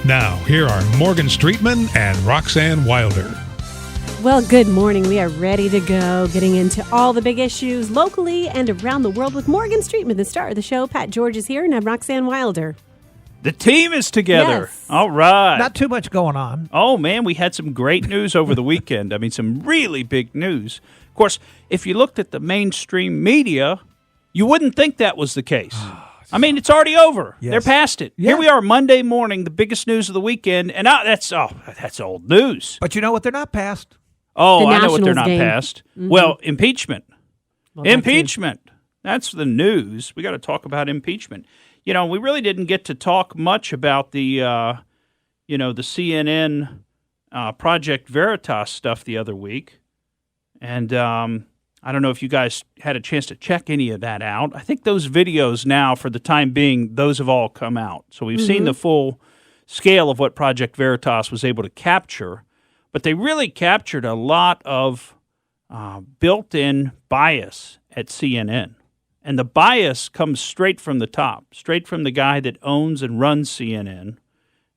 Now, here are Morgan Streetman and Roxanne Wilder. Well, good morning. We are ready to go, getting into all the big issues locally and around the world with Morgan Streetman, the star of the show. Pat George is here, and I'm Roxanne Wilder. The team is together. Yes. All right. Not too much going on. Oh, man, we had some great news over the weekend. I mean, some really big news. Of course, if you looked at the mainstream media, you wouldn't think that was the case. I mean, it's already over. Yes. They're past it. Yeah. Here we are Monday morning, the biggest news of the weekend, and that's old news. But you know what? They're not past. Oh, The I know what they're Nationals not game. past. Mm-hmm. Well, impeachment. Well, that Impeachment. That's the news. We got to talk about impeachment. You know, we really didn't get to talk much about the CNN Project Veritas stuff the other week. And I don't know if you guys had a chance to check any of that out. I think those videos now, for the time being, those have all come out. So we've seen the full scale of what Project Veritas was able to capture. But they really captured a lot of built-in bias at CNN. And the bias comes straight from the top, straight from the guy that owns and runs CNN,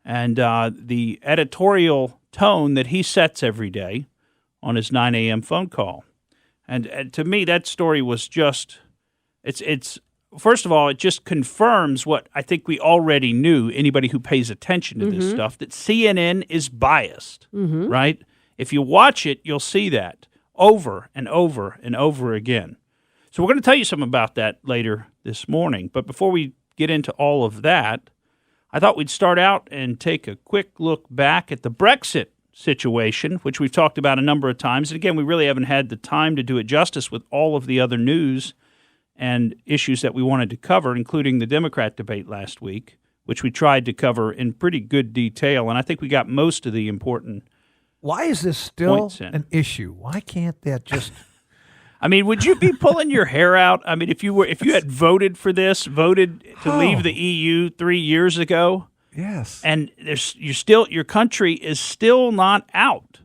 and the editorial tone that he sets every day on his 9 a.m. phone call. And to me, that story was just, it's first of all, it just confirms what I think we already knew, anybody who pays attention to this stuff, that CNN is biased, right? If you watch it, you'll see that over and over and over again. So we're going to tell you something about that later this morning. But before we get into all of that, I thought we'd start out and take a quick look back at the Brexit situation, which we've talked about a number of times. And again, we really haven't had the time to do it justice with all of the other news and issues that we wanted to cover, including the Democrat debate last week, which we tried to cover in pretty good detail. And I think we got most of the important Why is this still points in. an issue? Why can't that just... I mean, would you be pulling your hair out? I mean, if you had voted for this, voted to leave the EU 3 years ago, Yes. and your country is still not out,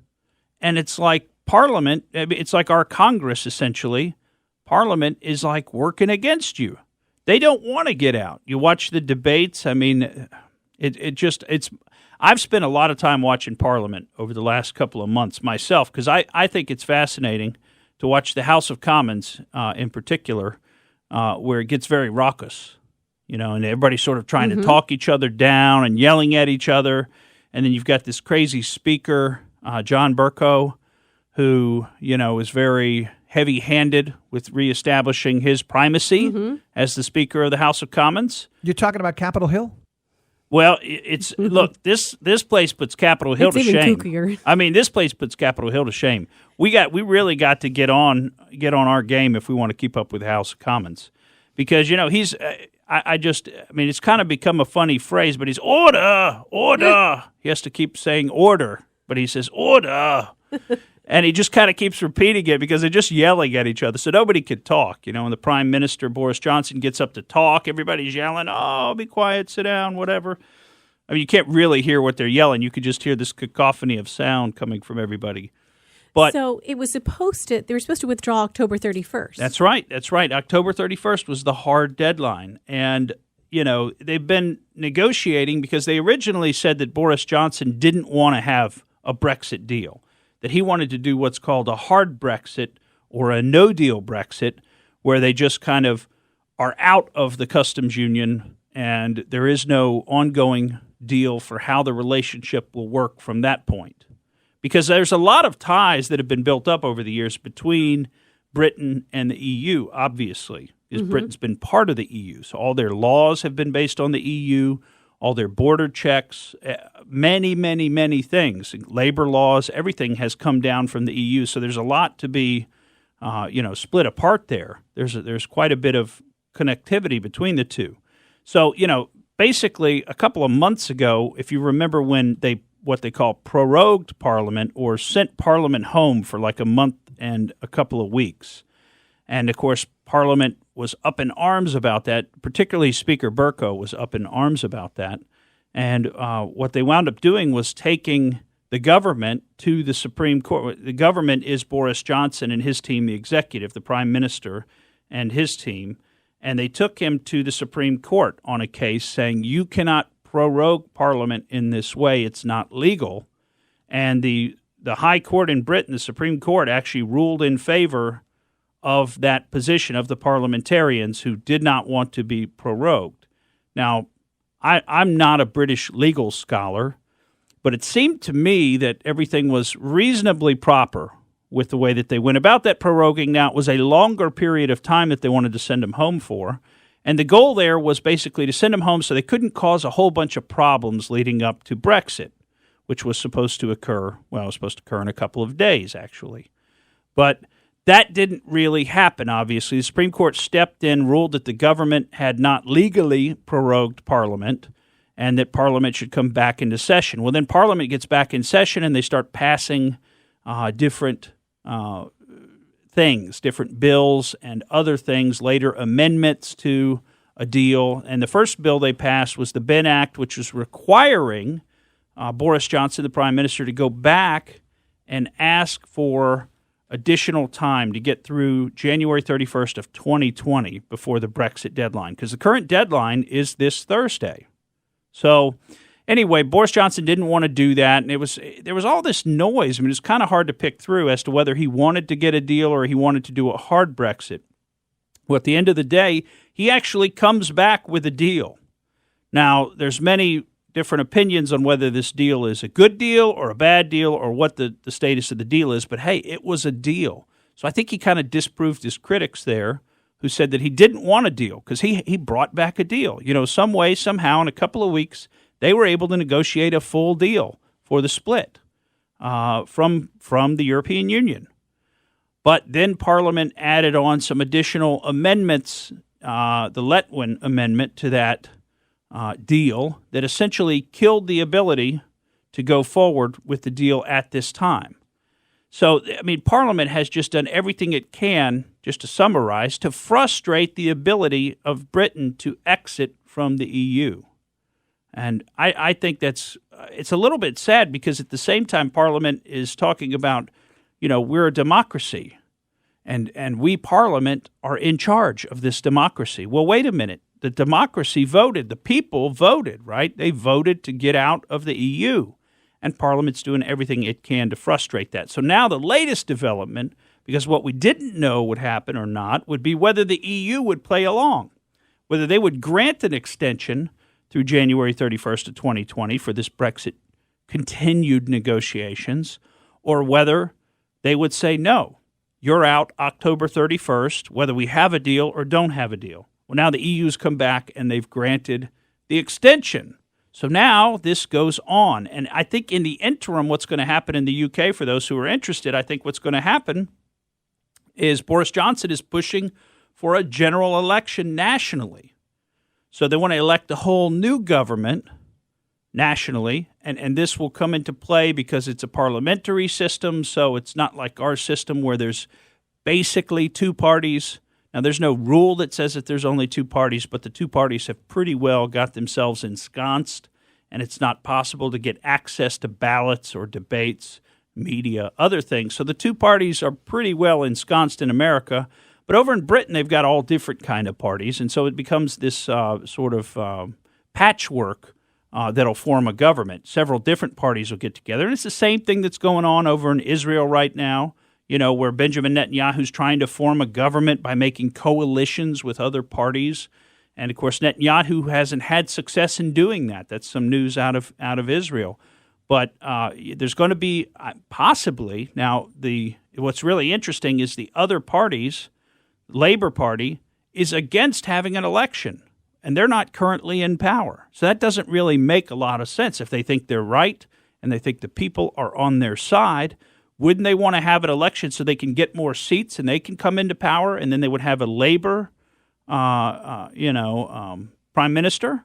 and it's like Parliament. I mean, it's like our Congress essentially. Parliament is like working against you. They don't want to get out. You watch the debates. I mean, it's. I've spent a lot of time watching Parliament over the last couple of months myself because I think it's fascinating to watch the House of Commons in particular, where it gets very raucous, you know, and everybody's sort of trying to talk each other down and yelling at each other. And then you've got this crazy speaker, John Bercow, who, you know, is very heavy-handed with reestablishing his primacy as the Speaker of the House of Commons. You're talking about Capitol Hill? Well, it's look, this place puts Capitol Hill to shame. It's even kookier. I mean, this place puts Capitol Hill to shame. We really got to get on our game if we want to keep up with the House of Commons, because you know he's. I mean, it's kind of become a funny phrase, but he's order. He has to keep saying order, but he says order, and he just kind of keeps repeating it because they're just yelling at each other, so nobody could talk. You know, when the Prime Minister Boris Johnson gets up to talk, everybody's yelling, "Oh, be quiet, sit down, whatever." I mean, you can't really hear what they're yelling. You could just hear this cacophony of sound coming from everybody. But so they were supposed to withdraw October 31st. That's right. October 31st was the hard deadline. And, you know, they've been negotiating because they originally said that Boris Johnson didn't want to have a Brexit deal, that he wanted to do what's called a hard Brexit or a no-deal Brexit, where they just kind of are out of the customs union and there is no ongoing deal for how the relationship will work from that point. Because there's a lot of ties that have been built up over the years between Britain and the EU, obviously, because Britain's been part of the EU. So all their laws have been based on the EU, all their border checks, many, many, many things. Labor laws, everything has come down from the EU. So there's a lot to be, split apart there. There's quite a bit of connectivity between the two. So, you know, basically a couple of months ago, if you remember when what they call prorogued Parliament or sent Parliament home for like a month and a couple of weeks. And, of course, Parliament was up in arms about that, particularly Speaker Bercow was up in arms about that. And what they wound up doing was taking the government to the Supreme Court. The government is Boris Johnson and his team, the executive, the Prime Minister and his team. And they took him to the Supreme Court on a case saying you cannot prorogue Parliament in this way. It's not legal. And the High Court in Britain, the Supreme Court, actually ruled in favor of that position of the parliamentarians who did not want to be prorogued. Now, I'm not a British legal scholar, but it seemed to me that everything was reasonably proper with the way that they went about that proroguing. Now, it was a longer period of time that they wanted to send him home for, and the goal there was basically to send him home so they couldn't cause a whole bunch of problems leading up to Brexit, which was supposed to occur, well, it was supposed to occur in a couple of days, actually. But that didn't really happen, obviously. The Supreme Court stepped in, ruled that the government had not legally prorogued Parliament, and that Parliament should come back into session. Well, then Parliament gets back in session, and they start passing different things, different bills and other things, later amendments to a deal. And the first bill they passed was the Benn Act, which was requiring Boris Johnson, the Prime Minister, to go back and ask for additional time to get through January 31st of 2020 before the Brexit deadline, because the current deadline is this Thursday. So anyway, Boris Johnson didn't want to do that, and there was all this noise. I mean, it's kind of hard to pick through as to whether he wanted to get a deal or he wanted to do a hard Brexit. Well, at the end of the day, he actually comes back with a deal. Now, there's many different opinions on whether this deal is a good deal or a bad deal or what the status of the deal is, but hey, it was a deal. So I think he kind of disproved his critics there who said that he didn't want a deal because he brought back a deal. You know, some way, somehow, in a couple of weeks, they were able to negotiate a full deal for the split from the European Union. But then Parliament added on some additional amendments, the Letwin Amendment to that deal that essentially killed the ability to go forward with the deal at this time. So, I mean, Parliament has just done everything it can, just to summarize, to frustrate the ability of Britain to exit from the EU. And I think it's a little bit sad because at the same time Parliament is talking about, you know, we're a democracy and we, Parliament, are in charge of this democracy. Well, wait a minute. The democracy voted. The people voted, right? They voted to get out of the EU, and Parliament's doing everything it can to frustrate that. So now the latest development, because what we didn't know would happen or not, would be whether the EU would play along, whether they would grant an extension through January 31st of 2020 for this Brexit continued negotiations, or whether they would say, no, you're out October 31st, whether we have a deal or don't have a deal. Well, now the EU's come back and they've granted the extension. So now this goes on. And I think in the interim, what's going to happen in the UK, for those who are interested, I think what's going to happen is Boris Johnson is pushing for a general election nationally. So they want to elect a whole new government nationally, and this will come into play because it's a parliamentary system, so it's not like our system where there's basically two parties. Now, there's no rule that says that there's only two parties, but the two parties have pretty well got themselves ensconced, and it's not possible to get access to ballots or debates, media, other things. So the two parties are pretty well ensconced in America. But over in Britain, they've got all different kind of parties, and so it becomes this sort of patchwork that'll form a government. Several different parties will get together, and it's the same thing that's going on over in Israel right now, you know, where Benjamin Netanyahu's trying to form a government by making coalitions with other parties. And, of course, Netanyahu hasn't had success in doing that. That's some news out of Israel. But there's going to be possibly now what's really interesting is the other parties, Labour Party, is against having an election, and they're not currently in power. So that doesn't really make a lot of sense. If they think they're right and they think the people are on their side, wouldn't they want to have an election so they can get more seats and they can come into power, and then they would have a Labour, prime minister?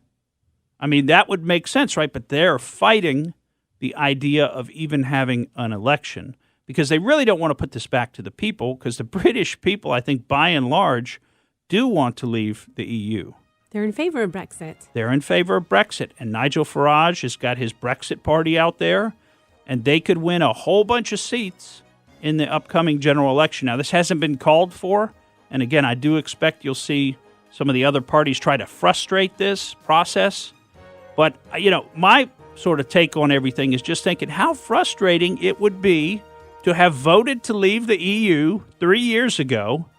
I mean, that would make sense, right? But they're fighting the idea of even having an election because they really don't want to put this back to the people, because the British people, I think, by and large, do want to leave the EU. They're in favor of Brexit. They're in favor of Brexit. And Nigel Farage has got his Brexit party out there, and they could win a whole bunch of seats in the upcoming general election. Now, this hasn't been called for, and again, I do expect you'll see some of the other parties try to frustrate this process. But, my sort of take on everything is just thinking how frustrating it would be to have voted to leave the EU 3 years ago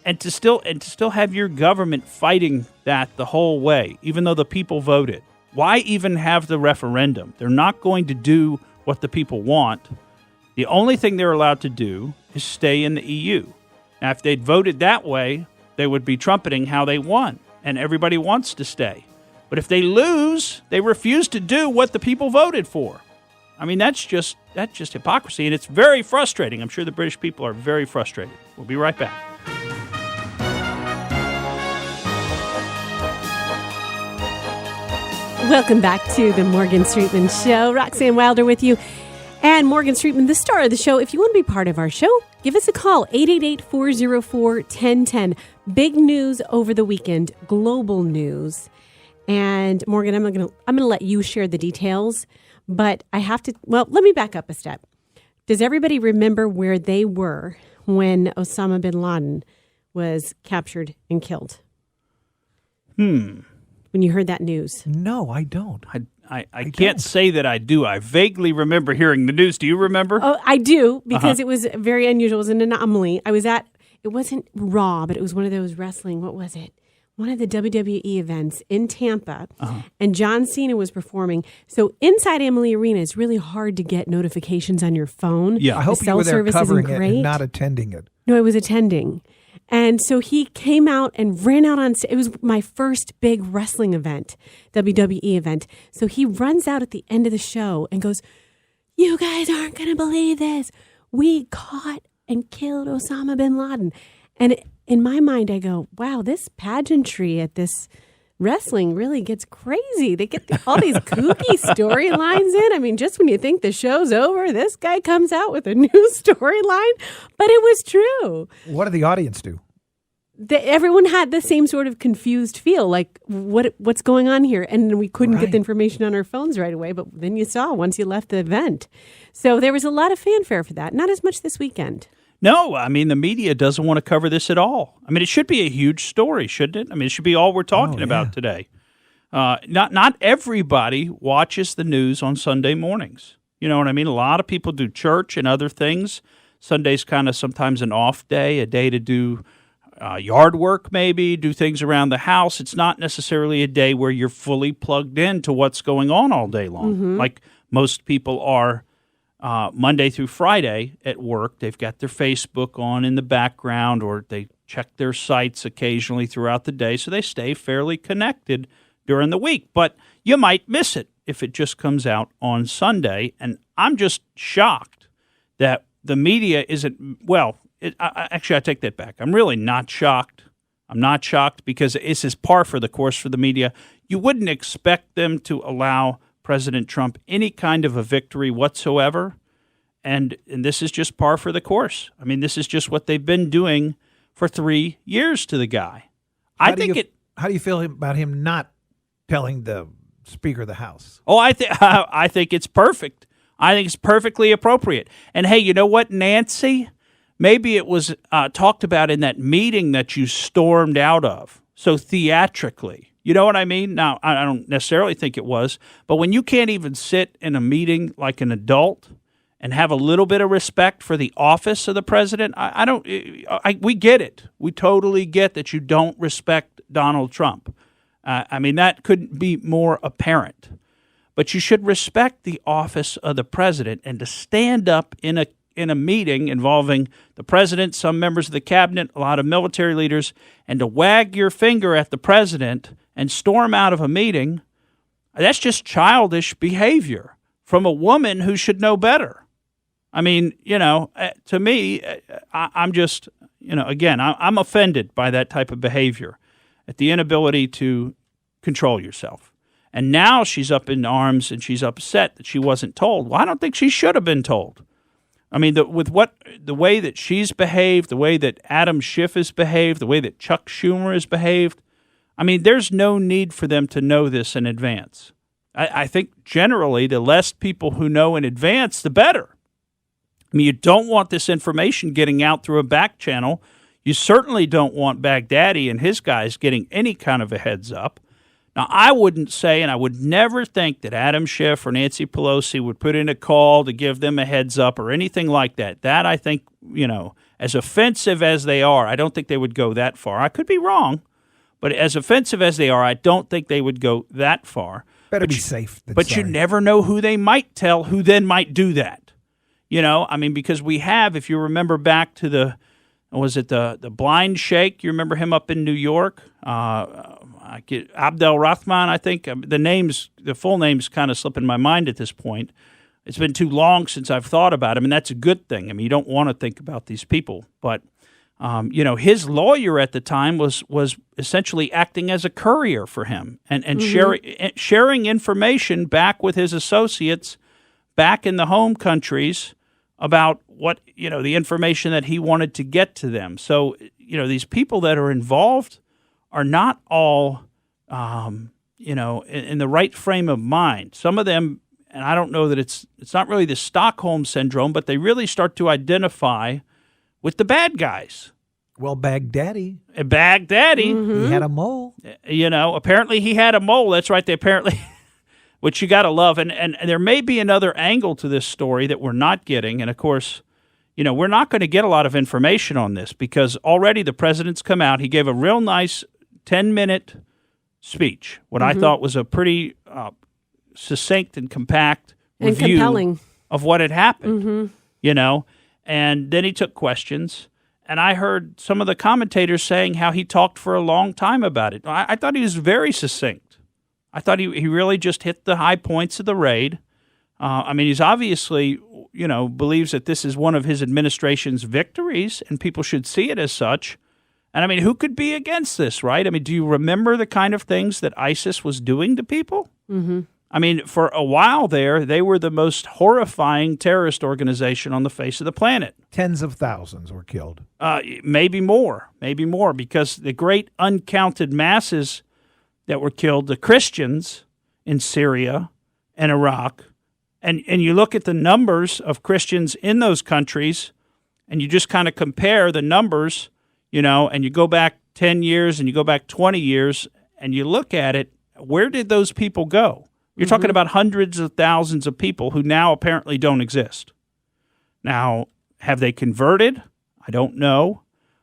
and to still have your government fighting that the whole way, even though the people voted. Why even have the referendum? They're not going to do what the people want. The only thing they're allowed to do is stay in the EU. Now, if they'd voted that way, they would be trumpeting how they won, and everybody wants to stay. But if they lose, they refuse to do what the people voted for. I mean, that's just hypocrisy, and it's very frustrating. I'm sure the British people are very frustrated. We'll be right back. Welcome back to the Morgan Streetman Show. Roxanne Wilder with you. And Morgan Streetman, the star of the show. If you want to be part of our show, give us a call, 888-404-1010. Big news over the weekend, global news. And Morgan, I'm going to let you share the details, but I have to, let me back up a step. Does everybody remember where they were when Osama bin Laden was captured and killed? When you heard that news? No, I don't. I can't say that I do. I vaguely remember hearing the news. Do you remember? Oh, I do, because it was very unusual. It was an anomaly. It wasn't Raw, but it was one of those wrestling, what was it? One of the WWE events in Tampa, and John Cena was performing. So inside Amalie Arena, it's really hard to get notifications on your phone. Yeah, I hope the you were there service covering isn't it great. and not attending it. No, I was attending. And so he came out and ran out on stage. It was my first big wrestling event, WWE event. So he runs out at the end of the show and goes, "You guys aren't going to believe this. We caught and killed Osama bin Laden." And in my mind, I go, wow, this pageantry at this wrestling really gets crazy. They get all these kooky storylines in. I mean, just when you think the show's over, this guy comes out with a new storyline. But it was true. What did the audience do? Everyone had the same sort of confused feel, like what's going on here? And we couldn't get the information on our phones right away. But then you saw once you left the event. So there was a lot of fanfare for that. Not as much this weekend. No, I mean, the media doesn't want to cover this at all. I mean, it should be a huge story, shouldn't it? I mean, it should be all we're talking about today. Not everybody watches the news on Sunday mornings. You know what I mean? A lot of people do church and other things. Sunday's kind of sometimes an off day, a day to do yard work maybe, do things around the house. It's not necessarily a day where you're fully plugged into what's going on all day long, like most people are. Monday through Friday at work, they've got their Facebook on in the background, or they check their sites occasionally throughout the day, so they stay fairly connected during the week. But you might miss it if it just comes out on Sunday, and I'm just shocked that the media isn't, actually I take that back. I'm really not shocked. I'm not shocked because this is par for the course for the media. You wouldn't expect them to allow President Trump any kind of a victory whatsoever, and this is just par for the course. I mean, this is just what they've been doing for 3 years to the guy. How do you feel about him not telling the Speaker of the House? Oh, I think it's perfect. I think it's perfectly appropriate. And hey, you know what, Nancy? Maybe it was talked about in that meeting that you stormed out of so theatrically. You know what I mean? Now, I don't necessarily think it was, but when you can't even sit in a meeting like an adult and have a little bit of respect for the office of the president, we get it. We totally get that you don't respect Donald Trump. I mean, that couldn't be more apparent. But you should respect the office of the president, and to stand up in a meeting involving the president, some members of the cabinet, a lot of military leaders, and to wag your finger at the president and storm out of a meeting, that's just childish behavior from a woman who should know better. I mean, to me, I'm just, again, I'm offended by that type of behavior, at the inability to control yourself. And now she's up in arms and she's upset that she wasn't told. Well, I don't think she should have been told. I mean, the way that she's behaved, the way that Adam Schiff has behaved, the way that Chuck Schumer has behaved, I mean, there's no need for them to know this in advance. I think generally the less people who know in advance, the better. I mean, you don't want this information getting out through a back channel. You certainly don't want Baghdadi and his guys getting any kind of a heads up. Now, I wouldn't say, and I would never think that Adam Schiff or Nancy Pelosi would put in a call to give them a heads up or anything like that. That, I think, as offensive as they are, I don't think they would go that far. I could be wrong, but as offensive as they are, I don't think they would go that far. Better be safe than But sorry. you never know who they might tell who then might do that. Because we have, if you remember back to the Blind Sheikh? You remember him up in New York? Abdel Rahman, I think. The full name's kind of slipping my mind at this point. It's been too long since I've thought about him, and that's a good thing. I mean, you don't want to think about these people. But, his lawyer at the time was essentially acting as a courier for him and sharing information back with his associates back in the home countries about what, the information that he wanted to get to them. So, these people that are involved are not all, in the right frame of mind. Some of them, and I don't know that it's not really the Stockholm syndrome, but they really start to identify with the bad guys. Well, Baghdadi. Baghdadi. He had a mole. Apparently he had a mole. That's right. They apparently, which you got to love. And there may be another angle to this story that we're not getting. And, of course, we're not going to get a lot of information on this because already the president's come out. He gave a real nice 10-minute speech, what I thought was a pretty succinct and compact and review compelling of what had happened, and then he took questions. And I heard some of the commentators saying how he talked for a long time about it. I thought he was very succinct. I thought he really just hit the high points of the raid. He's obviously, believes that this is one of his administration's victories, and people should see it as such. And, who could be against this, right? Do you remember the kind of things that ISIS was doing to people? Mm-hmm. For a while there, they were the most horrifying terrorist organization on the face of the planet. Tens of thousands were killed. Maybe more, because the great uncounted masses that were killed, the Christians in Syria and Iraq, and you look at the numbers of Christians in those countries, and you just kind of compare the numbers, and you go back 10 years and you go back 20 years, and you look at it, where did those people go? You're talking about hundreds of thousands of people who now apparently don't exist. Now, have they converted? I don't know.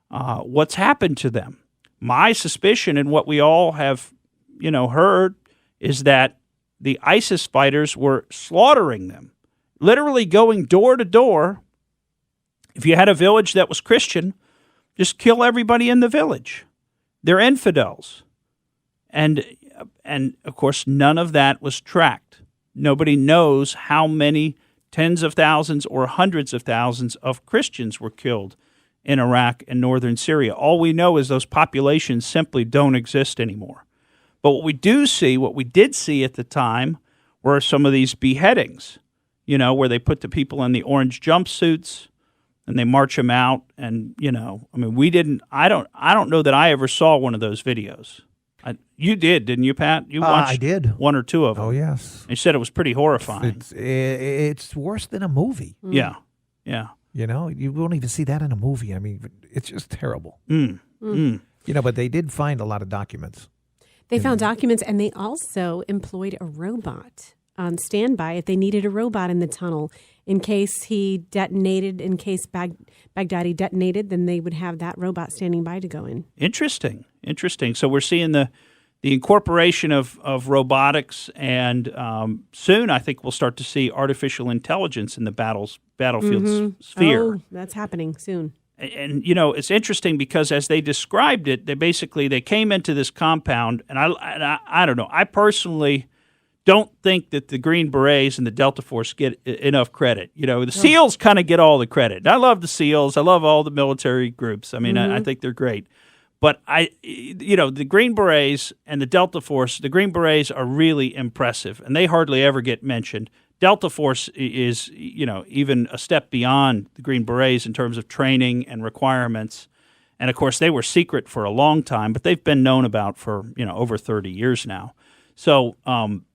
What's happened to them? My suspicion and what we all have, heard is that the ISIS fighters were slaughtering them, literally going door to door. If you had a village that was Christian, just kill everybody in the village. They're infidels. And of course, none of that was tracked. Nobody knows how many tens of thousands or hundreds of thousands of Christians were killed in Iraq and northern Syria. All we know is those populations simply don't exist anymore. But what we did see at the time were some of these beheadings, where they put the people in the orange jumpsuits and they march them out. And, I don't know that I ever saw one of those videos. You did, didn't you, Pat? You watched I did. one or two of them. Oh, yes. You said it was pretty horrifying. It's worse than a movie. Yeah. You won't even see that in a movie. It's just terrible. But they did find a lot of documents. They found documents, and they also employed a robot on standby if they needed a robot in the tunnel. In case he detonated, in case Baghdadi detonated, then they would have that robot standing by to go in. Interesting. So we're seeing the incorporation of robotics, and soon I think we'll start to see artificial intelligence in the battlefield sphere. Oh, that's happening soon. And, it's interesting because as they described it, they came into this compound, and I don't know. I personally don't think that the Green Berets and the Delta Force get enough credit. The SEALs kind of get all the credit. I love the SEALs. I love all the military groups. I think they're great. But the Green Berets and the Delta Force, the Green Berets are really impressive, and they hardly ever get mentioned. Delta Force is, even a step beyond the Green Berets in terms of training and requirements. And, of course, they were secret for a long time, but they've been known about for, over 30 years now. So,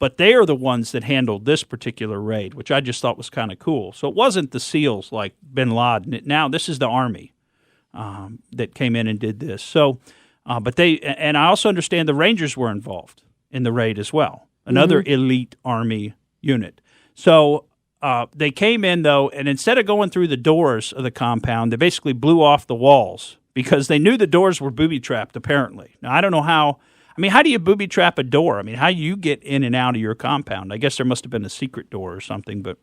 but they are the ones that handled this particular raid, which I just thought was kind of cool. So it wasn't the SEALs like bin Laden. Now this is the Army that came in and did this. So, and I also understand the Rangers were involved in the raid as well, another elite Army unit. So they came in, though, and instead of going through the doors of the compound, they basically blew off the walls because they knew the doors were booby-trapped, apparently. Now, I don't know how. I mean, how do you booby-trap a door? I mean, how do you get in and out of your compound? I guess there must have been a secret door or something, but...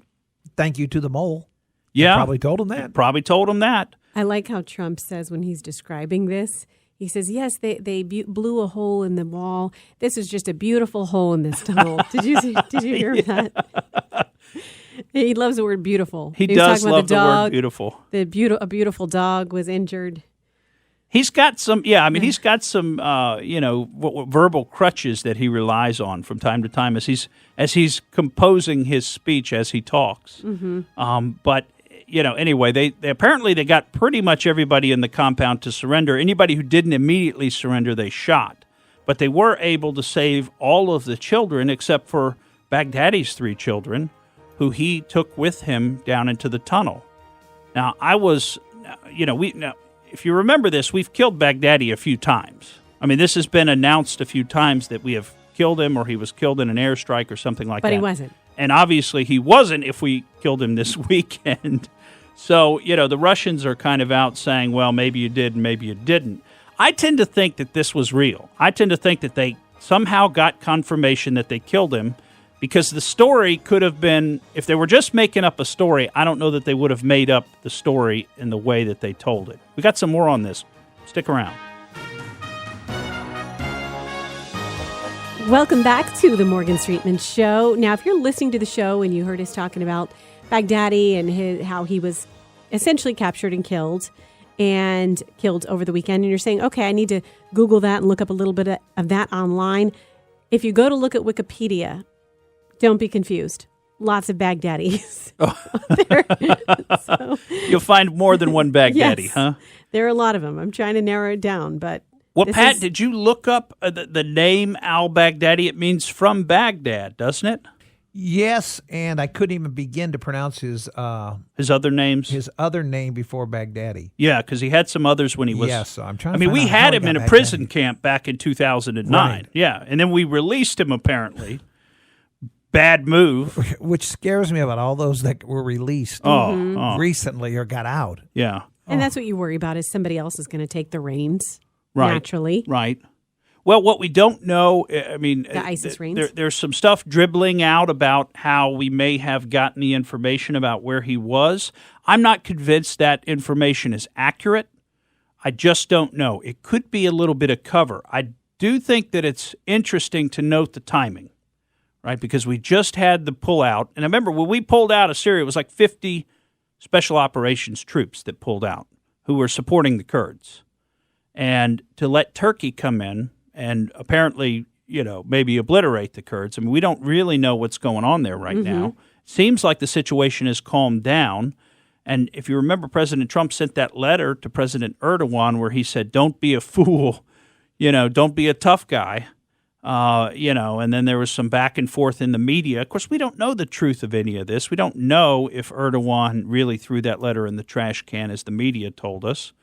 Thank you to the mole. Yeah. They probably told him that. Probably told him that. I like how Trump says when he's describing this, he says, yes, they blew a hole in the wall. This is just a beautiful hole in this tunnel. Did you hear that? He loves the word beautiful. He does love the word beautiful. A beautiful dog was injured. He's got some, he's got some, verbal crutches that he relies on from time to time as he's composing his speech as he talks. But anyway, they apparently they got pretty much everybody in the compound to surrender. Anybody who didn't immediately surrender, they shot. But they were able to save all of the children except for Baghdadi's 3 children, who he took with him down into the tunnel. Now, if you remember this, we've killed Baghdadi a few times. I mean, this has been announced a few times that we have killed him or he was killed in an airstrike or something like that. But he wasn't. And obviously he wasn't if we killed him this weekend. So, the Russians are kind of out saying, well, maybe you did and maybe you didn't. I tend to think that this was real. I tend to think that they somehow got confirmation that they killed him because the story could have been, if they were just making up a story, I don't know that they would have made up the story in the way that they told it. We got some more on this. Stick around. Welcome back to the Morgan Streetman Show. Now, if you're listening to the show and you heard us talking about Baghdadi and how he was essentially captured and killed over the weekend, and you're saying, okay, I need to Google that and look up a little bit of that online. If you go to look at Wikipedia, don't be confused. Lots of Baghdadis there. So, you'll find more than one Baghdadi, yes, huh? There are a lot of them. I'm trying to narrow it down, but... Well, Pat, did you look up the name al-Baghdadi? It means from Baghdad, doesn't it? Yes, and I couldn't even begin to pronounce his other names. His other name before Baghdadi. Yeah, because he had some others when he was. Yes, so I'm trying. I mean, we had him in a prison camp back in 2009. Right. Yeah, and then we released him. Apparently, bad move. Which scares me about all those that were released recently or got out. Yeah, and that's what you worry about is somebody else is going to take the reins. Right. Naturally. Right. Well, what we don't know, I mean, the ISIS reigns. There's some stuff dribbling out about how we may have gotten the information about where he was. I'm not convinced that information is accurate. I just don't know. It could be a little bit of cover. I do think that it's interesting to note the timing, right? Because we just had the pullout. And I remember when we pulled out of Syria, it was like 50 special operations troops that pulled out who were supporting the Kurds. And to let Turkey come in and apparently, maybe obliterate the Kurds. I mean, we don't really know what's going on there right now. Seems like the situation has calmed down. And if you remember, President Trump sent that letter to President Erdogan where he said, don't be a fool, don't be a tough guy, and then there was some back and forth in the media. Of course, we don't know the truth of any of this. We don't know if Erdogan really threw that letter in the trash can, as the media told us.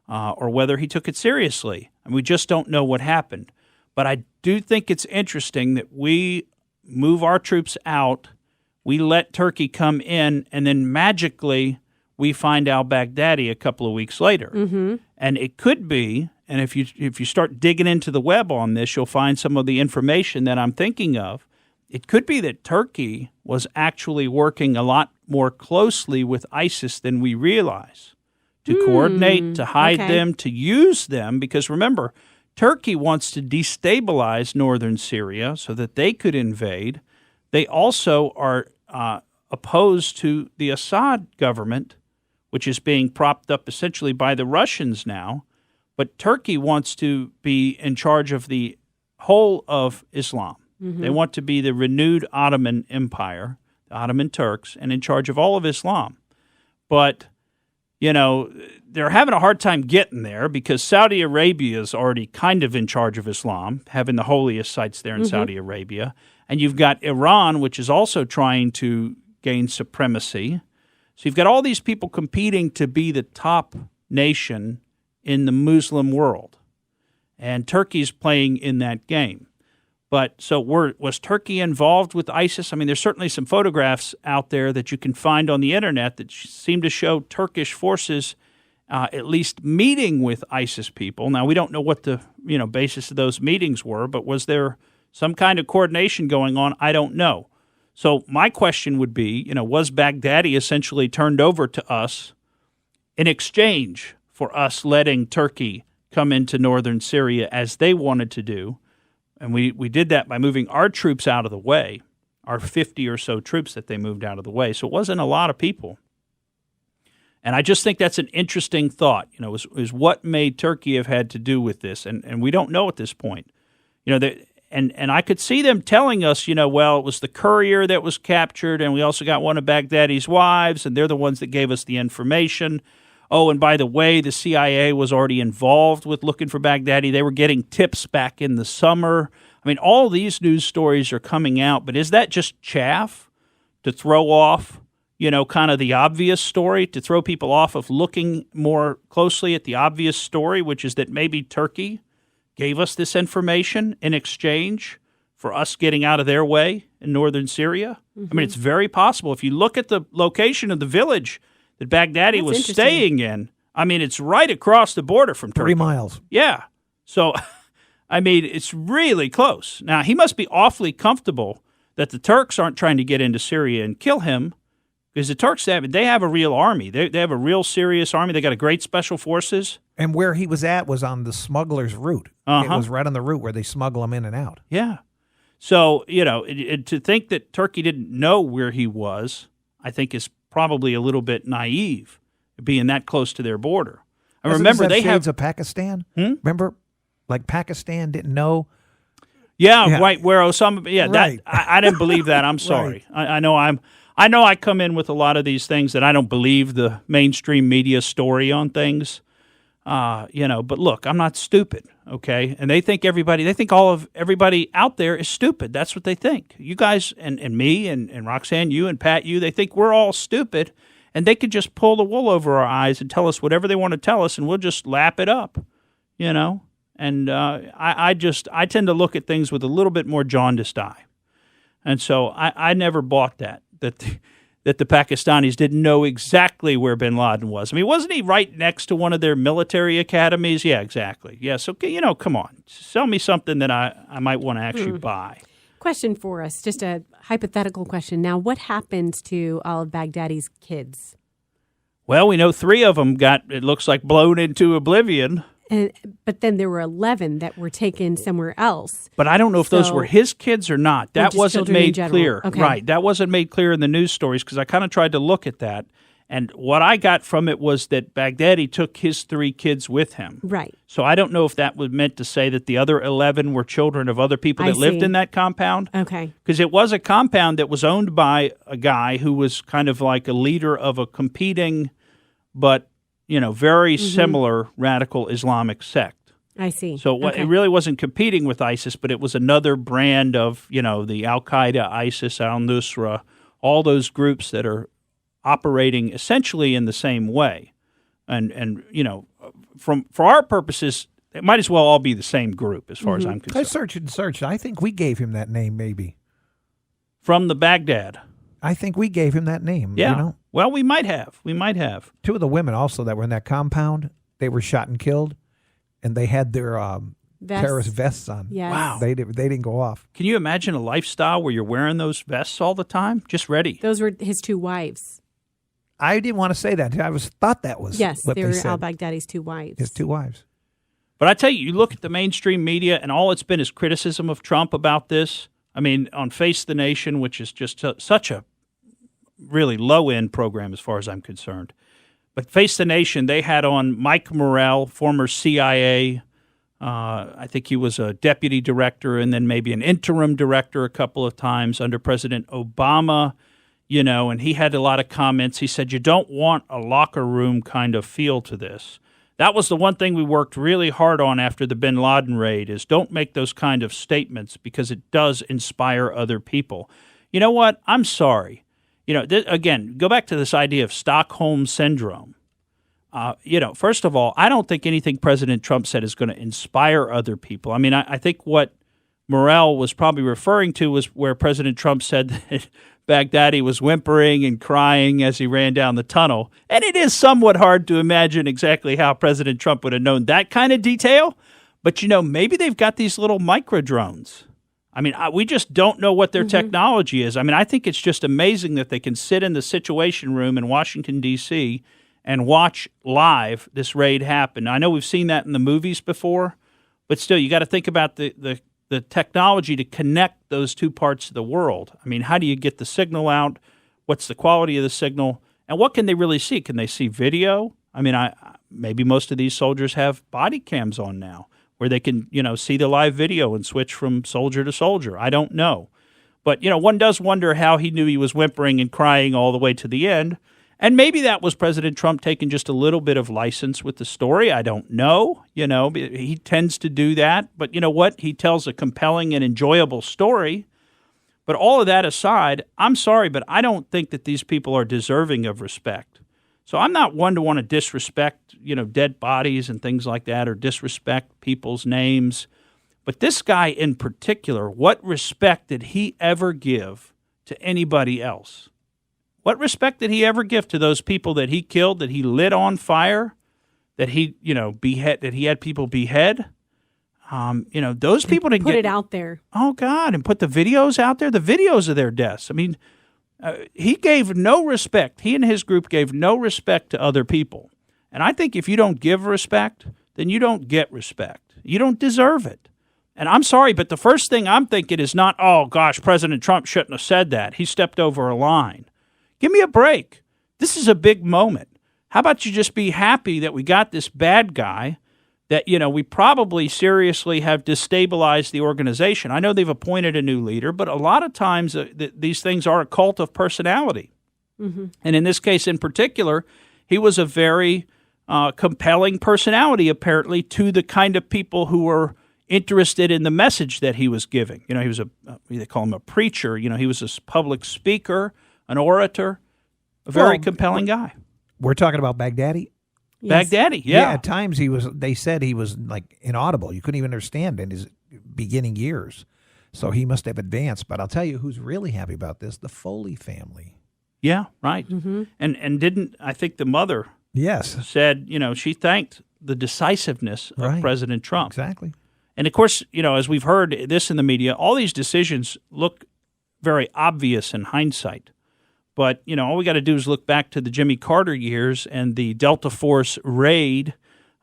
Or whether he took it seriously. And we just don't know what happened. But I do think it's interesting that we move our troops out, we let Turkey come in, and then magically we find al-Baghdadi a couple of weeks later. And it could be, and if you start digging into the web on this, you'll find some of the information that I'm thinking of. It could be that Turkey was actually working a lot more closely with ISIS than we realize. To coordinate, to hide them, to use them, because remember, Turkey wants to destabilize northern Syria so that they could invade. They also are opposed to the Assad government, which is being propped up essentially by the Russians now. But Turkey wants to be in charge of the whole of Islam. They want to be the renewed Ottoman Empire, the Ottoman Turks, and in charge of all of Islam. But they're having a hard time getting there because Saudi Arabia is already kind of in charge of Islam, having the holiest sites there in Saudi Arabia. And you've got Iran, which is also trying to gain supremacy. So you've got all these people competing to be the top nation in the Muslim world. And Turkey's playing in that game. But so was Turkey involved with ISIS? I mean, there's certainly some photographs out there that you can find on the internet that seem to show Turkish forces at least meeting with ISIS people. Now, we don't know what the basis of those meetings were, but was there some kind of coordination going on? I don't know. So my question would be, was Baghdadi essentially turned over to us in exchange for us letting Turkey come into northern Syria as they wanted to do? And we did that by moving our troops out of the way, our 50 or so troops that they moved out of the way. So it wasn't a lot of people. And I just think that's an interesting thought, is what made Turkey have had to do with this? And we don't know at this point. And I could see them telling us, well, it was the courier that was captured, and we also got one of Baghdadi's wives, and they're the ones that gave us the information. Oh, and by the way, the CIA was already involved with looking for Baghdadi. They were getting tips back in the summer. I mean, all these news stories are coming out, but is that just chaff to throw off, kind of the obvious story, to throw people off of looking more closely at the obvious story, which is that maybe Turkey gave us this information in exchange for us getting out of their way in northern Syria? Mm-hmm. I mean, it's very possible. If you look at the location of the village that Baghdadi was staying in, I mean, it's right across the border from Turkey. 3 miles. Yeah. So, I mean, it's really close. Now, he must be awfully comfortable that the Turks aren't trying to get into Syria and kill him, because the Turks, they have a real army. They have a real serious army. They got a great special forces. And where he was at was on the smuggler's route. It was right on the route where they smuggle him in and out. Yeah. So, to think that Turkey didn't know where he was, I think is probably a little bit naive, being that close to their border. I remember they have shades of Pakistan. Remember, like Pakistan didn't know. Yeah, right. Where Osama. Yeah, right. I didn't believe that. I'm sorry. Right. I know I come in with a lot of these things that I don't believe the mainstream media story on things. But look, I'm not stupid, okay? And they think all of everybody out there is stupid. That's what they think. You guys and me and Roxanne, you and Pat, they think we're all stupid, and they could just pull the wool over our eyes and tell us whatever they want to tell us, and we'll just lap it up, And I tend to look at things with a little bit more jaundiced eye. And so I never bought that the Pakistanis didn't know exactly where bin Laden was. I mean, wasn't he right next to one of their military academies? Yeah, exactly. Yeah, so, come on. Sell me something that I might want to actually buy. Question for us, just a hypothetical question. Now, what happens to all of Baghdadi's kids? Well, we know 3 of them it looks like, blown into oblivion. But then there were 11 that were taken somewhere else. But I don't know if those were his kids or not. That wasn't made clear. Okay. Right. That wasn't made clear in the news stories, because I kind of tried to look at that. And what I got from it was that Baghdadi took his 3 kids with him. Right. So I don't know if that was meant to say that the other 11 were children of other people that lived in that compound. Okay. Because it was a compound that was owned by a guy who was kind of like a leader of a competing but very similar radical Islamic sect. I see. So it really wasn't competing with ISIS, but it was another brand of, the Al-Qaeda, ISIS, al-Nusra, all those groups that are operating essentially in the same way. And for our purposes, it might as well all be the same group as far as I'm concerned. I searched and searched. I think we gave him that name, maybe. From the Baghdad. I think we gave him that name. Yeah. Well, we might have. 2 of the women also that were in that compound, they were shot and killed, and they had their terrorist vests on. Yes. Wow. They didn't go off. Can you imagine a lifestyle where you're wearing those vests all the time? Just ready. Those were his 2 wives. I didn't want to say that. I thought that was what they they were said. al-Baghdadi's 2 wives. His 2 wives. But I tell you, you look at the mainstream media, and all it's been is criticism of Trump about this. I mean, on Face the Nation, which is just such a really low-end program as far as I'm concerned. But Face the Nation, they had on Mike Morrell, former CIA. I think he was a deputy director and then maybe an interim director a couple of times under President Obama, and he had a lot of comments. He said, you don't want a locker room kind of feel to this. That was the one thing we worked really hard on after the bin Laden raid, is don't make those kind of statements, because it does inspire other people. You know what? I'm sorry. Again, go back to this idea of Stockholm Syndrome. First of all, I don't think anything President Trump said is going to inspire other people. I mean, I think what Morrell was probably referring to was where President Trump said that Baghdadi was whimpering and crying as he ran down the tunnel. And it is somewhat hard to imagine exactly how President Trump would have known that kind of detail. But, maybe they've got these little micro drones. I mean, we just don't know what their technology is. I mean, I think it's just amazing that they can sit in the Situation Room in Washington, D.C., and watch live this raid happen. I know we've seen that in the movies before, but still, you got to think about the technology to connect those two parts of the world. I mean, how do you get the signal out? What's the quality of the signal? And what can they really see? Can they see video? I mean, maybe most of these soldiers have body cams on now where they can, see the live video and switch from soldier to soldier. I don't know. But, one does wonder how he knew he was whimpering and crying all the way to the end. And maybe that was President Trump taking just a little bit of license with the story. I don't know. He tends to do that. But you know what? He tells a compelling and enjoyable story. But all of that aside, I'm sorry, but I don't think that these people are deserving of respect. So I'm not one to want to disrespect, dead bodies and things like that, or disrespect people's names. But this guy in particular, what respect did he ever give to anybody else? What respect did he ever give to those people that he killed, that he lit on fire, that he, behead, that he had people behead? Those people didn't put it out there. Oh God, and put the videos out there, the videos of their deaths. I mean, he gave no respect. He and his group gave no respect to other people. And I think if you don't give respect, then you don't get respect. You don't deserve it. And I'm sorry, but the first thing I'm thinking is not, oh gosh, President Trump shouldn't have said that. He stepped over a line. Give me a break. This is a big moment. How about you just be happy that we got this bad guy, that, we probably seriously have destabilized the organization. I know they've appointed a new leader, but a lot of times these things are a cult of personality. Mm-hmm. And in this case in particular, he was a very compelling personality, apparently, to the kind of people who were interested in the message that he was giving. He was they call him a preacher. He was a public speaker, an orator, a very compelling guy. We're talking about Baghdadi? Yes. Baghdadi, yeah. At times they said he was like inaudible. You couldn't even understand in his beginning years. So he must have advanced. But I'll tell you who's really happy about this, the Foley family. Yeah, right. Mm-hmm. And didn't, I think the mother said, she thanked the decisiveness of President Trump. Exactly. And of course, as we've heard this in the media, all these decisions look very obvious in hindsight. But, all we got to do is look back to the Jimmy Carter years and the Delta Force raid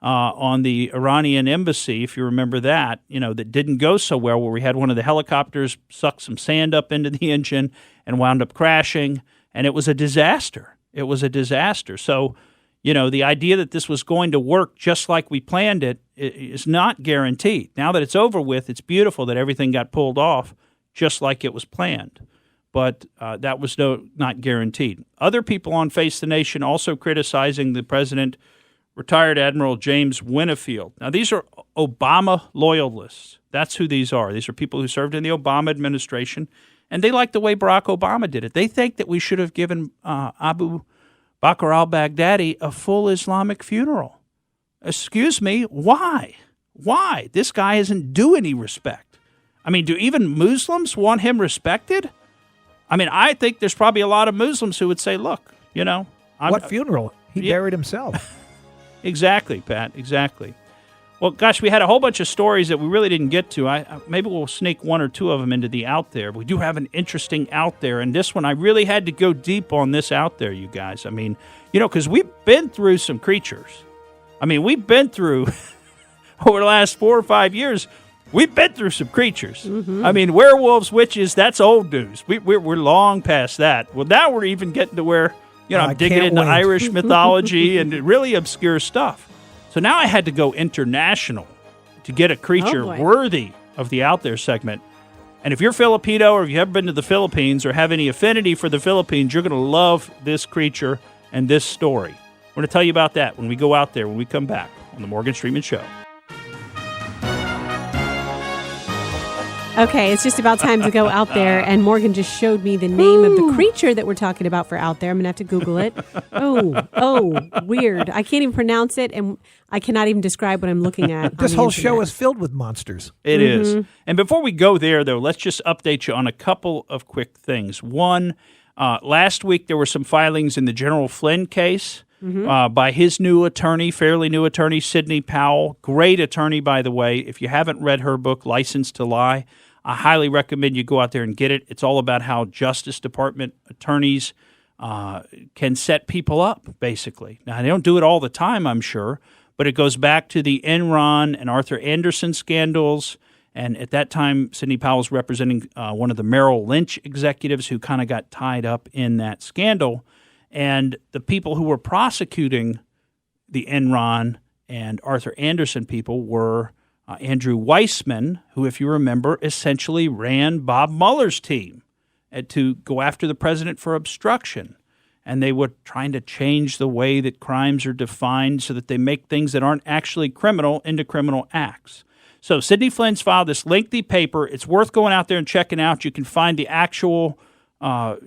on the Iranian embassy, if you remember that, that didn't go so well, where we had one of the helicopters suck some sand up into the engine and wound up crashing. And it was a disaster. It was a disaster. So, the idea that this was going to work just like we planned it is not guaranteed. Now that it's over with, it's beautiful that everything got pulled off just like it was planned. But that was not guaranteed. Other people on Face the Nation also criticizing the president, retired Admiral James Winfield. Now, these are Obama loyalists. That's who these are. These are people who served in the Obama administration, and they like the way Barack Obama did it. They think that we should have given Abu Bakr al-Baghdadi a full Islamic funeral. Excuse me, why? Why? This guy isn't due any respect. I mean, do even Muslims want him respected? I mean, I think there's probably a lot of Muslims who would say, look, what funeral? He buried himself. Exactly, Pat, exactly. Well, gosh, we had a whole bunch of stories that we really didn't get to. Maybe we'll sneak one or two of them into the Out There. We do have an interesting Out There, and this one, I really had to go deep on this Out There, you guys. I mean, because we've been through some creatures. I mean, we've been through, over the last 4 or 5 years, we've been through some creatures. Mm-hmm. I mean, werewolves, witches, that's old news. We're long past that. Well, now we're even getting to where, I'm digging into Irish mythology and really obscure stuff. So now I had to go international to get a creature worthy of the Out There segment. And if you're Filipino or if you've ever been to the Philippines or have any affinity for the Philippines, you're going to love this creature and this story. We're going to tell you about that when we go out there, when we come back on the Morgan Streetman Show. Okay, it's just about time to go out there. And Morgan just showed me the name of the creature that we're talking about for out there. I'm going to have to Google it. Oh, weird. I can't even pronounce it, and I cannot even describe what I'm looking at. This whole show is filled with monsters. It is. And before we go there, though, let's just update you on a couple of quick things. One, last week there were some filings in the General Flynn case. By his new attorney, fairly new attorney, Sidney Powell. Great attorney, by the way. If you haven't read her book, License to Lie, I highly recommend you go out there and get it. It's all about how Justice Department attorneys can set people up, basically. Now, they don't do it all the time, I'm sure, but it goes back to the Enron and Arthur Anderson scandals. And at that time, Sidney Powell was representing one of the Merrill Lynch executives who kind of got tied up in that scandal. And the people who were prosecuting the Enron and Arthur Anderson people were Andrew Weissman, who, if you remember, essentially ran Bob Mueller's team to go after the president for obstruction. And they were trying to change the way that crimes are defined so that they make things that aren't actually criminal into criminal acts. So Sidney Flynn's filed this lengthy paper. It's worth going out there and checking out. You can find the actual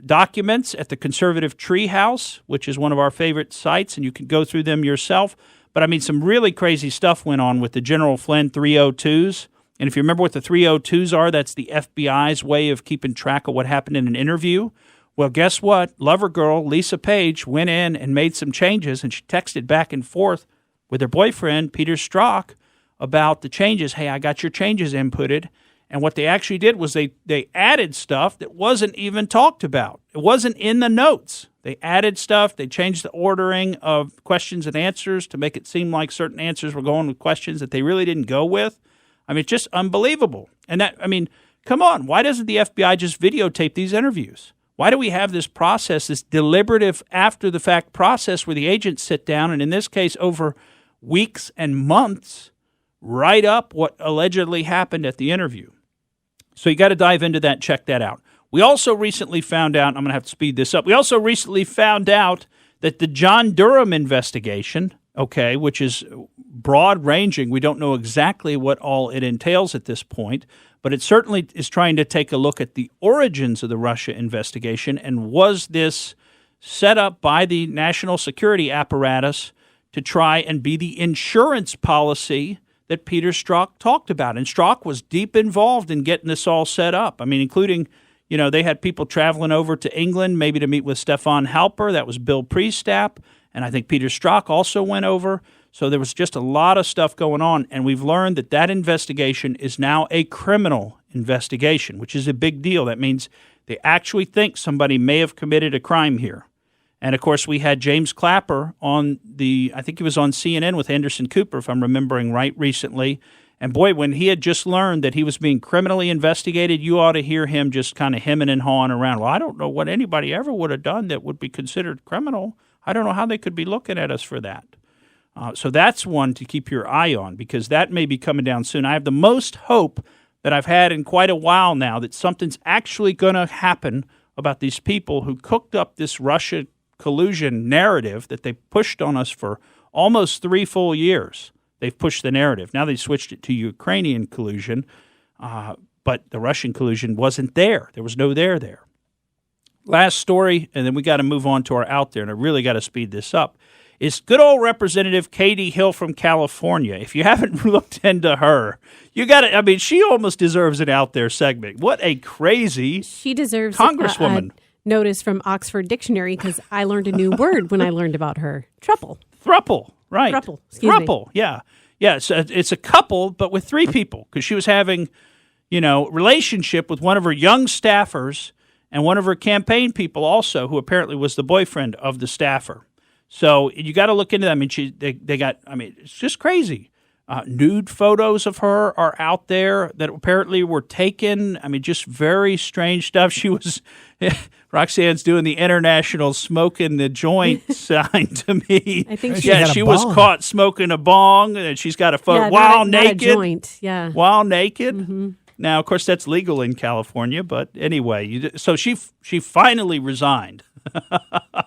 documents at the Conservative Treehouse, which is one of our favorite sites, and you can go through them yourself. But, I mean, some really crazy stuff went on with the General Flynn 302s. And if you remember what the 302s are, that's the FBI's way of keeping track of what happened in an interview. Well, guess what? Lover girl Lisa Page went in and made some changes, and she texted back and forth with her boyfriend, Peter Strzok, about the changes. Hey, I got your changes inputted. And what they actually did was they added stuff that wasn't even talked about. It wasn't in the notes. They added stuff. They changed the ordering of questions and answers to make it seem like certain answers were going with questions that they really didn't go with. I mean, it's just unbelievable. And that, I mean, come on. Why doesn't the FBI just videotape these interviews? Why do we have this process, this deliberative after-the-fact process where the agents sit down and, in this case, over weeks and months, write up what allegedly happened at the interview? So you got to dive into that and check that out. We also recently found out, I'm going to have to speed this up, we also recently found out that the John Durham investigation, okay, which is broad-ranging, we don't know exactly what all it entails at this point, but it certainly is trying to take a look at the origins of the Russia investigation, and was this set up by the national security apparatus to try and be the insurance policy that Peter Strzok talked about. And Strzok was deep involved in getting this all set up. I mean, including, you know, they had people traveling over to England maybe to meet with Stefan Halper. That was Bill Priestap. And I think Peter Strzok also went over. So there was just a lot of stuff going on. And we've learned that that investigation is now a criminal investigation, which is a big deal. That means they actually think somebody may have committed a crime here. And, of course, we had James Clapper on I think he was on CNN with Anderson Cooper, if I'm remembering right, recently. And, boy, when he had just learned that he was being criminally investigated, you ought to hear him just kind of hemming and hawing around. Well, I don't know what anybody ever would have done that would be considered criminal. I don't know how they could be looking at us for that. So that's one to keep your eye on, because that may be coming down soon. I have the most hope that I've had in quite a while now that something's actually going to happen about these people who cooked up this Russia collusion narrative that they pushed on us for almost 3 full years. They've pushed the narrative. Now they switched it to Ukrainian collusion, but the Russian collusion wasn't there. There was no there. Last story, and then we got to move on to our out there, and I really got to speed this up, is good old Representative Katie Hill from California. If you haven't looked into her, you got to, I mean, she almost deserves an out there segment. What a crazy she deserves Congresswoman. Notice from Oxford Dictionary, because I learned a new word when I learned about her. Thruple, right. Thruple, yeah. Yeah, so it's a couple, but with 3 people, because she was having, you know, relationship with one of her young staffers and one of her campaign people also, who apparently was the boyfriend of the staffer. So you got to look into that. I mean, it's just crazy. Nude photos of her are out there that apparently were taken. I mean, just very strange stuff. She was, Roxanne's doing the international smoking the joint sign to me. I think she was caught smoking a bong, and she's got a photo while naked. Not a joint, yeah. While naked. Mm-hmm. Now, of course, that's legal in California, but anyway, so she finally resigned.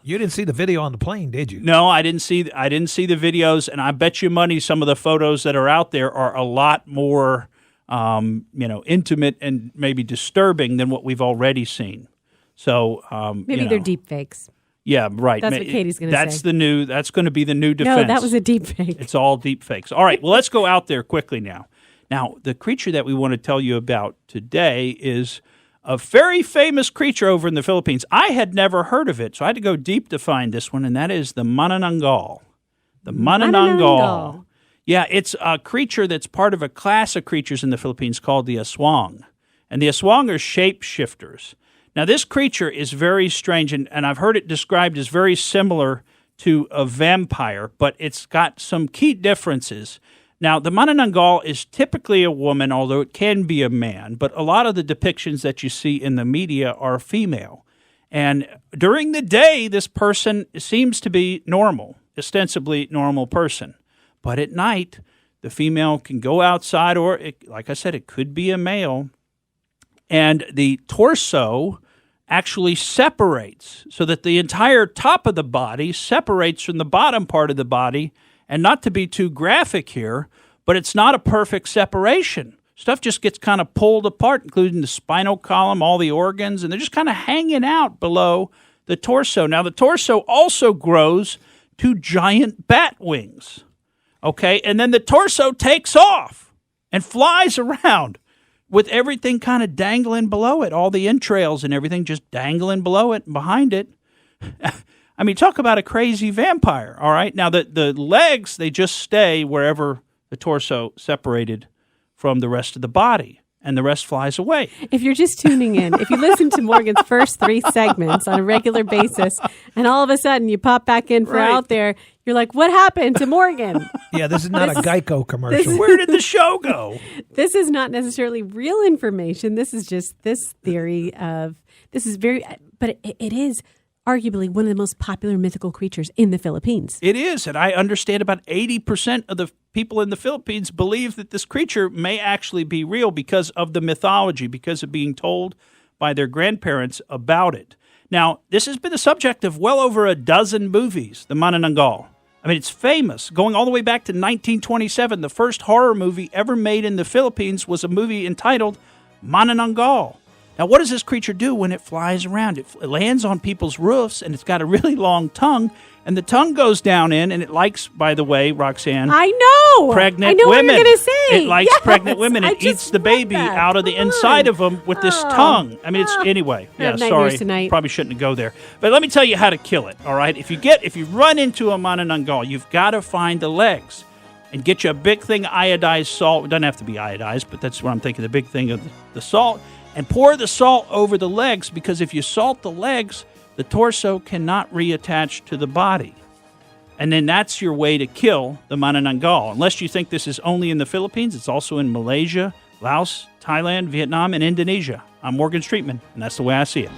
You didn't see the video on the plane, did you? No, I didn't see the videos, and I bet you money some of the photos that are out there are a lot more intimate and maybe disturbing than what we've already seen. So maybe they're deep fakes. Yeah, right. That's what Katie's going to say. That's going to be the new defense. No, that was a deep fake. It's all deep fakes. All right, well, let's go out there quickly now. Now, the creature that we want to tell you about today is a very famous creature over in the Philippines. I had never heard of it, so I had to go deep to find this one, and that is the manananggal. The manananggal. Yeah, it's a creature that's part of a class of creatures in the Philippines called the aswang. And the aswang are shapeshifters. Now, this creature is very strange, and I've heard it described as very similar to a vampire, but it's got some key differences. Now, the manananggal is typically a woman, although it can be a man, but a lot of the depictions that you see in the media are female. And during the day, this person seems to be normal, ostensibly normal person. But at night, the female can go outside, or, like I said, it could be a male. And the torso actually separates so that the entire top of the body separates from the bottom part of the body. And not to be too graphic here, but it's not a perfect separation. Stuff just gets kind of pulled apart, including the spinal column, all the organs, and they're just kind of hanging out below the torso. Now, the torso also grows to giant bat wings, okay? And then the torso takes off and flies around with everything kind of dangling below it, all the entrails and everything just dangling below it and behind it. I mean, talk about a crazy vampire, all right? Now, the legs, they just stay wherever the torso separated from the rest of the body, and the rest flies away. If you're just tuning in, if you listen to Morgan's first 3 segments on a regular basis, and all of a sudden you pop back in for Out There, you're like, what happened to Morgan? Yeah, this is not a Geico commercial. Where did the show go? This is not necessarily real information. This is just this theory of, but it is arguably one of the most popular mythical creatures in the Philippines. It is, and I understand about 80% of the people in the Philippines believe that this creature may actually be real because of the mythology, because of being told by their grandparents about it. Now, this has been the subject of well over a dozen movies, the manananggal. I mean, it's famous. Going all the way back to 1927, the first horror movie ever made in the Philippines was a movie entitled Manananggal. Now, what does this creature do when it flies around? It lands on people's roofs, and it's got a really long tongue, and the tongue goes down in, and it likes, by the way, Roxanne. I know. Pregnant I know women. what you're going to say. It likes pregnant women. It eats the baby out of the inside of them with this tongue. I mean, it's anyway. Yeah, sorry. Tonight. Probably shouldn't go there. But let me tell you how to kill it. All right. If you run into a manananggal, you've got to find the legs and get you a big thing of iodized salt. It doesn't have to be iodized, but that's what I'm thinking. The big thing of the salt. And pour the salt over the legs, because if you salt the legs, the torso cannot reattach to the body. And then that's your way to kill the manananggal. Unless you think this is only in the Philippines, it's also in Malaysia, Laos, Thailand, Vietnam, and Indonesia. I'm Morgan Streetman, and that's the way I see it.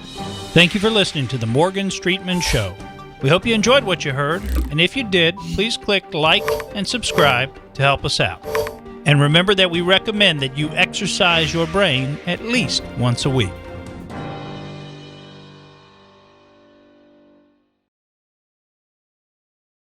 Thank you for listening to the Morgan Streetman Show. We hope you enjoyed what you heard, and if you did, please click like and subscribe to help us out. And remember that we recommend that you exercise your brain at least once a week.